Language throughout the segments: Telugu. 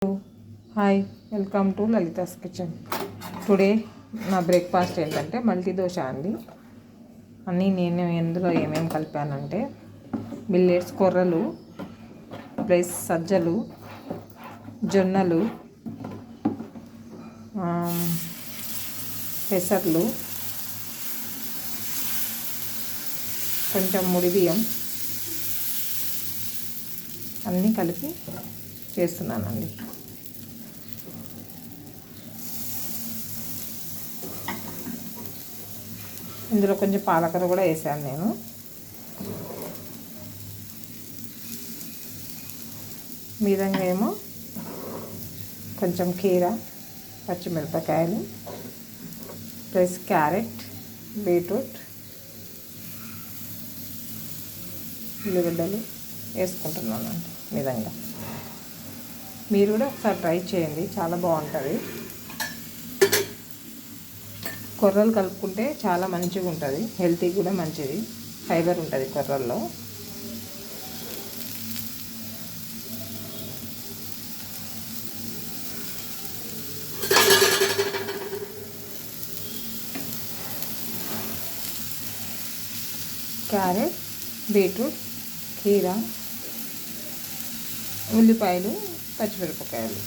Hi, welcome to Lalitha's kitchen. Today నా బ్రేక్ఫాస్ట్ ఏంటంటే మల్టీ దోశ అండి. అన్నీ నేను ఎందులో ఏమేమి కలిపానంటే మిల్లెట్స్ కొర్రలు ప్లస్ సజ్జలు, జొన్నలు, పెసర్లు, కొంచెం ముడి బియ్యం అన్నీ కలిపి చేస్తున్నానండి. ఇందులో కొంచెం పాలకూర కూడా వేసాను నేను. మీదంగా ఏమో కొంచెం కీర, పచ్చిమిరపకాయలు ప్లస్ క్యారెట్, బీట్రూట్, ఉల్లిగడ్డలు వేసుకుంటున్నానండి. విధంగా మీరు కూడా ఒకసారి ట్రై చేయండి, చాలా బాగుంటుంది. కొర్రలు కలుపుకుంటే చాలా మంచిగా ఉంటుంది, హెల్తీ కూడా మంచిది, ఫైబర్ ఉంటుంది కొర్రల్లో. క్యారెట్, బీట్రూట్, కీర, ఉల్లిపాయలు, పచ్చిమిరపకాయలు.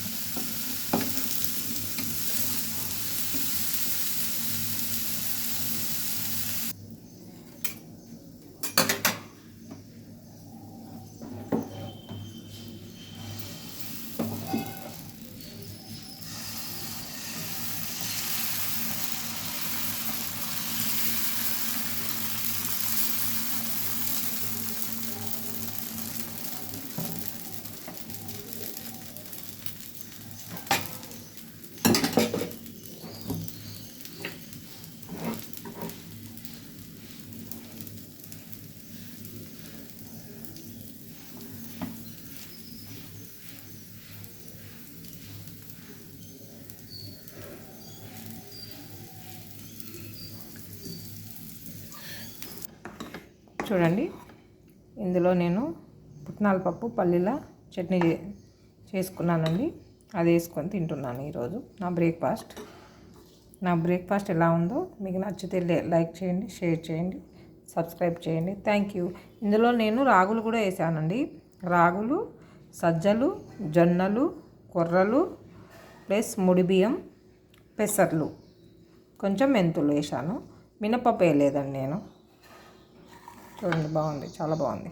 చూడండి, ఇందులో నేను పుట్నాల పప్పు పల్లీల చట్నీ చేసుకున్నానండి. అది వేసుకొని తింటున్నాను ఈరోజు నా బ్రేక్ఫాస్ట్ ఎలా ఉందో మీకు నచ్చితే లైక్ చేయండి, షేర్ చేయండి, సబ్స్క్రైబ్ చేయండి. Thank you. ఇందులో నేను రాగులు కూడా వేసానండి. రాగులు, సజ్జలు, జొన్నలు, కొర్రలు ప్లస్ ముడి బియ్యం, పెసర్లు, కొంచెం మెంతులు వేసాను. మినపప్పు వేయలేదండి నేను. చూడండి, బాగుంది, చాలా బాగుంది.